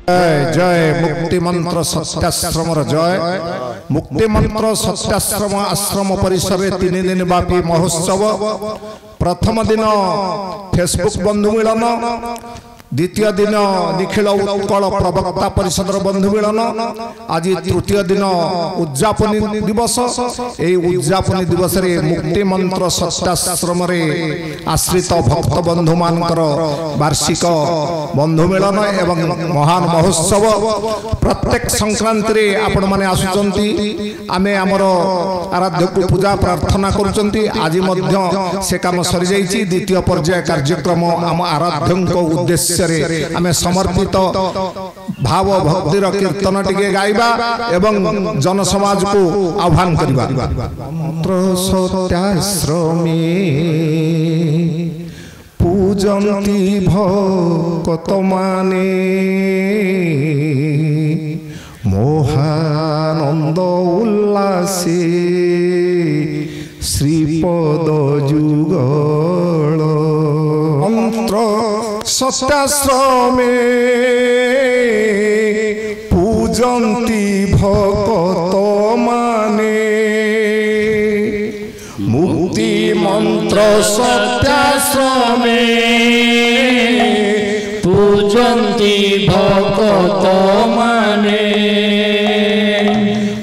जय जय मुक्ति मंत्र सत्याश्रम जय मुक्ति मंत्र सत्याश्रम आश्रम परिसर 3 दिन व्यापी महोत्सव प्रथम दिन फेसबुक बंधु मिलन द्वितीय दिन निखिल उत्कल प्रवक्ता परिषद बंधु मिलन आज तृतीय दिन उद्यापनी दिवस यही उद्यापनी दिवस रे मुक्ति मंत्र सत्याश्रम आश्रित भक्त बंधु मानकर वार्षिक बंधु मिलन एवं महान महोत्सव प्रत्येक संक्रांति रे आपण माने आसुचंती आमे हमर आराध्य को पूजा प्रार्थना करूचंती आज मध्य से काम सरी जाईची द्वितीय पर्याय कार्यक्रम हम आराध्यन को उद्देश्य आमे समर्पित भाव भक्तिर कीर्तन टिके गाइबा एवं जन समाज को आह्वान करिबा मंत्र सत्याश्रमे पूजन्ति भक्त माने मोहानंद उल्लासे श्रीपद जुगल मंत्र सत्याश्रमे पूजन्ति भक्त माने मुक्ति मंत्र सत्याश्रमे पूजन्ति भक्त माने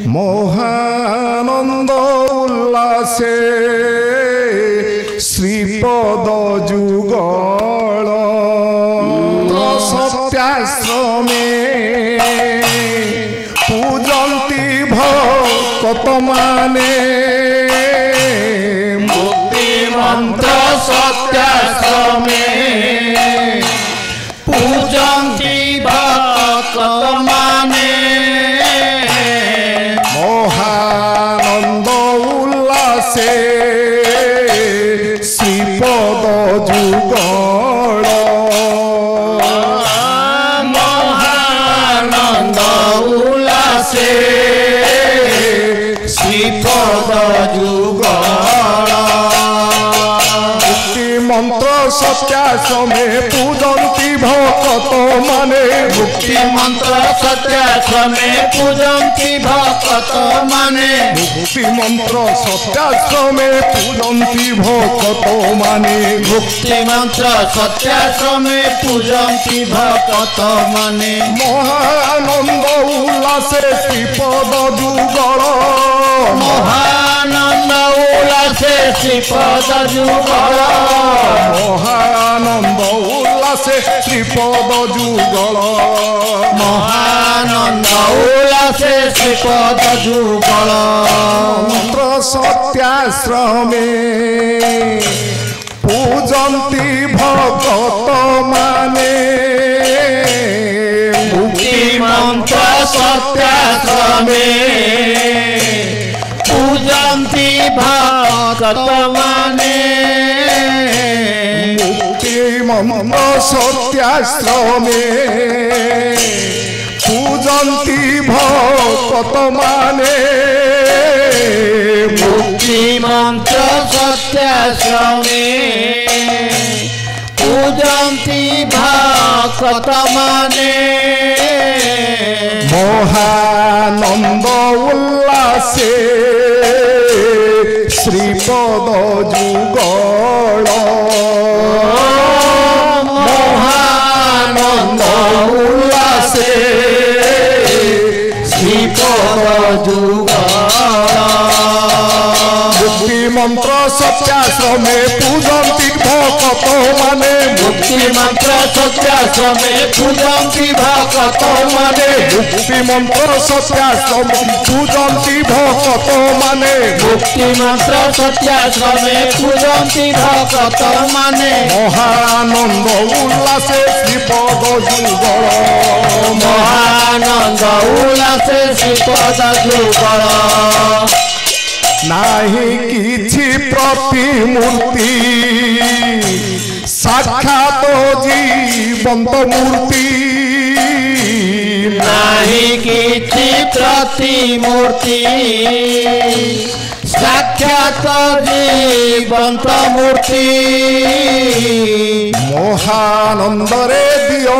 मोहानंद उल्लासे श्रीपद जुगल सत्याश्रमे पूजन्ति भक्त माने मुक्ति मंत्र सत्याश्रमे पूजन्ति भक्त माने मोहानंद उल्लासे श्रीपद जुगल महानंद उल्लासे श्रीपद जुगल मुक्ति मंत्र सत्याश्रमे पूजन्ति भक्त माने मुक्ति मंत्र सत्याश्रमे पूजन्ति भक्त माने मुक्ति मंत्र सत्याश्रमे पूजन्ति भक्त माने मुक्ति मंत्र सत्याश्रमे पूजन्ति भक्त माने महानंद उल्लासे श्रीपद जुगल महानंद उल्लासे श्रीपद जुगल महानंद उल्लासे श्रीपद जुगल महानंद उल्लासे श्रीपद जुगल मंत्र सत्याश्रमे पूजन्ति भक्त माने मुक्ति मंत्र सत्याश्रमे पूजन्ति भक्त माने मुक्ति मंत्र सत्याश्रमे पूजन्ति भक्त माने मुक्ति मंत्र सत्याश्रमे पूजन्ति भक्त माने मोहानंद उल्लासे श्रीपद जुगल महानंद उल्लासे श्रीपद जुगल मुक्ति मंत्र सत्याश्रमे पूजन्ति भक्त माने मुक्ति मंत्र सत्याश्रमे पूजन्ति भक्त माने मुक्ति मंत्र सत्याश्रमे पूजन्ति भक्त माने मुक्ति मंत्र सत्याश्रमे पूजन्ति भक्त माने महानंद उल्लासे श्रीपद जुगल महानंद उल्लासे श्रीपद जुगल नाही किछि प्रतिमूर्ति साक्षात जीवंत मूर्ति नाही किछि प्रतिमूर्ति साक्षात जीवंत मूर्ति मोहानंद रे दियो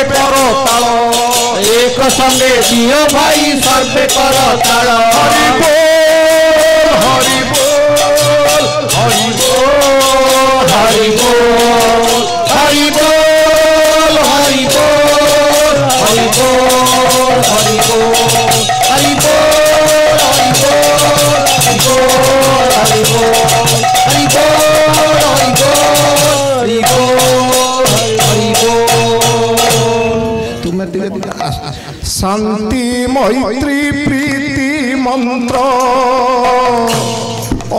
सर्वे कर ताल एक संगे दियो भाई सर्वे कर ताल हरि बोल हरि बोल हरि बोल हरि बोल हरि बोल हरि बोल हरि बोल हरि बोल हरि बोल हरि बोल हरि बोल हरि बोल हरि बोल हरि बोल तुम्हें शांति मैत्री प्रीति मंत्र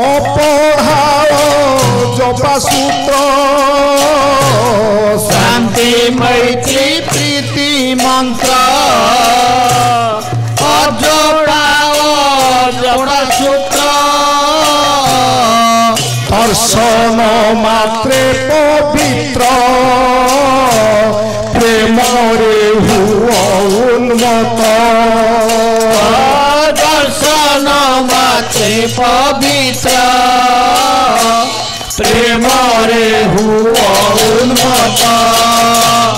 अपढ़ाओ जपा सूत्र शांति मैत्री प्रीति मंत्र अजोड़ाओ जोड़ा सूत्र दर्शन मात्रे पवित्र प्रेम रे हुआ उन्मत दर्शन मात्रे पवित्र प्रेम रे हुआ उन्मत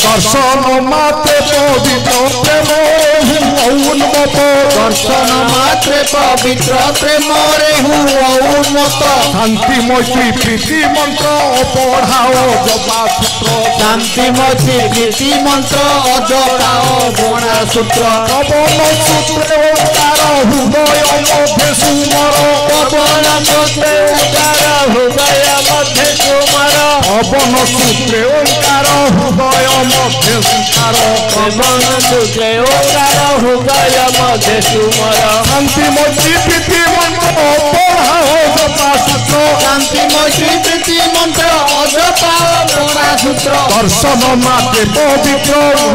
दर्शन मात्रे पवित्र प्रेम हुआ उन्मत दर्शन मात्रे पवित्र प्रेम रे हुआ उन्मत शांति मैत्री प्रीति मंत्र पढ़ाओ जपा सूत्र शांति मैत्री प्रीति मंत्र अजोड़ाओ जोड़ा सूत्र पवन सूत्र ओंकार हृदय मध्य सुमर पवन सूत्र ओंकार हृदय मध्य सुमर पवन सूत्र ओंकार हृदय मध्य सुमर पवन सूत्र ओंकार हृदय मध्य सुमर शांति मैत्री प्रीति मंत्र पढ़ाओ जपा सूत्र शांति मैत्री प्रीति मंत्र अजोड़ाओ जोड़ा सूत्र दर्शन मात्रे पवित्र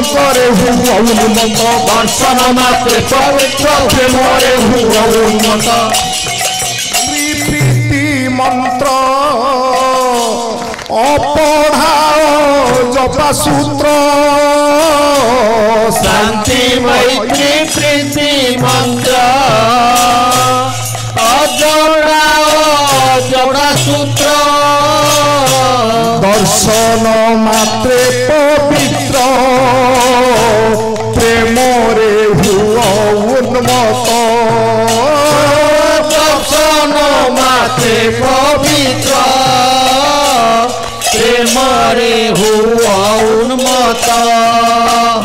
करे हुआ उन्मत दर्शन मात्रे पवित्र प्रेम रे हुआ उन्मत प्रीति मंत्र अपढ़ाओ जपा सूत्र शांति मैत्री प्रीति मंत्र अजोड़ाओ जोड़ा सूत्र दर्शन मात्रे पवित्र प्रेम रे हुआ उन्मत दर्शन मात्रे पवित्र प्रेम रे हुआ उन्मत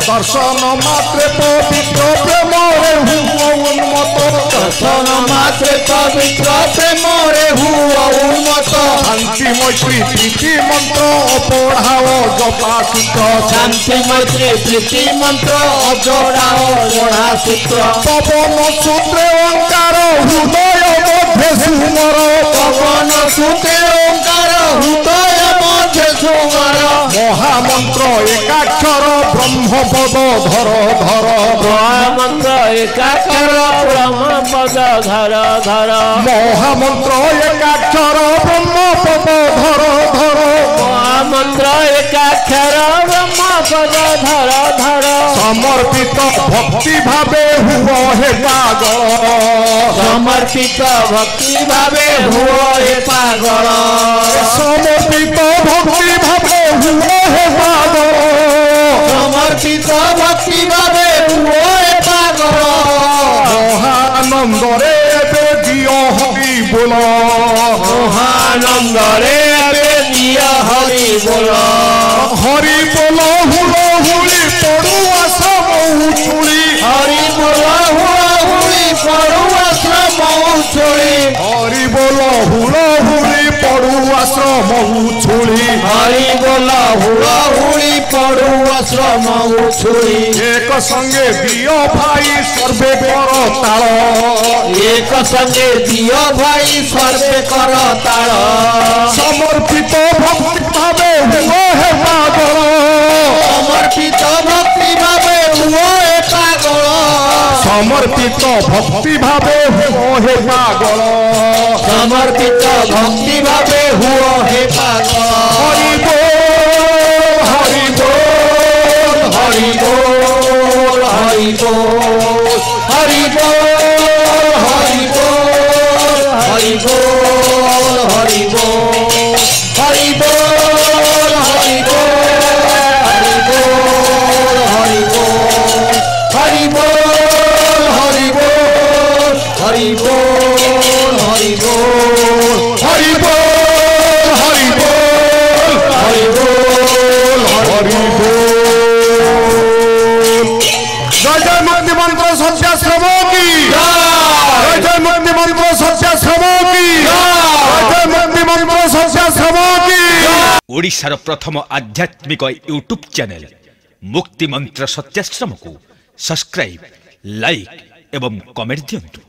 दर्शन मात्रे पवित्र प्रेम रे हुआ उन्मत दर्शन मात्रे पवित्र प्रेम रे हुआ उन्मत शांति मैत्री प्रीति मंत्र पढ़ाओ जपा सूत्र शांति मैत्री प्रीति मंत्र अजोड़ाओ जोड़ा सूत्र पवन सूत्र ओंकार हृदय मध्य सुमर पवन सूत्र ओंकार हृदय मध्य सुमर महामंत्र एकाक्षर ब्रह्मपद धर धर महामंत्र एकाक्षर ब्रह्मपद धर धर महामंत्र एकाक्षर ब्रह्मपद धर धर महामंत्र एकाक्षर ब्रह्मपद धर धर समर्पित भक्ति भावे हुआ हे पागल समर्पित भक्ति भावे हुआ हे पागल समर्पित भक्ति भावे हुआ हे पागल समर्पित भक्ति भावे हुआ हे पागल महानंद रे दियो हरि बोल महानंद रे दिया हरि बोल हरि बोल हुलो हुली पड़ुआ सब उछुली हरि बोल हुड़ी पड़ुआ श्रम उछुड़ी हरि बोल हुलो हुली पड़ुआ श्रम उछुली हरि बोल हुड़ी पड़ुआ श्रम उछुड़ी एक संगे दियो भाई सर्वे कर ताल एक संगे दियो भाई सर्वे कर ताल समर्पित भक्ति भावे हुआ हे पागल समर्पित भक्ति भावे हुआ हे पागल समर्पित भक्ति भावे हुआ हे पागल समर्पित भक्ति भावे हुआ हे पागल हरि बोल हरि बोल हरि बोल हरि बोल हरि बोल हरि बोल हरि बोल हरि बोल हरि बोल हरि बोल हरि बोल হরি বল হরি বল হরি বল হরি বল হরি বল হরি বল জয় জয় মুক্তি মন্ত্র সত্যাশ্রম কি জয় জয় মুক্তি মন্ত্র সত্যাশ্রম কি জয় জয় মুক্তি মন্ত্র সত্যাশ্রম কি ओडिशार प्रथम आध्यात्मिक यूट्यूब चैनल मुक्ति मंत्र सत्याश्रम को सब्सक्राइब लाइक एवं कमेंट दियंतु।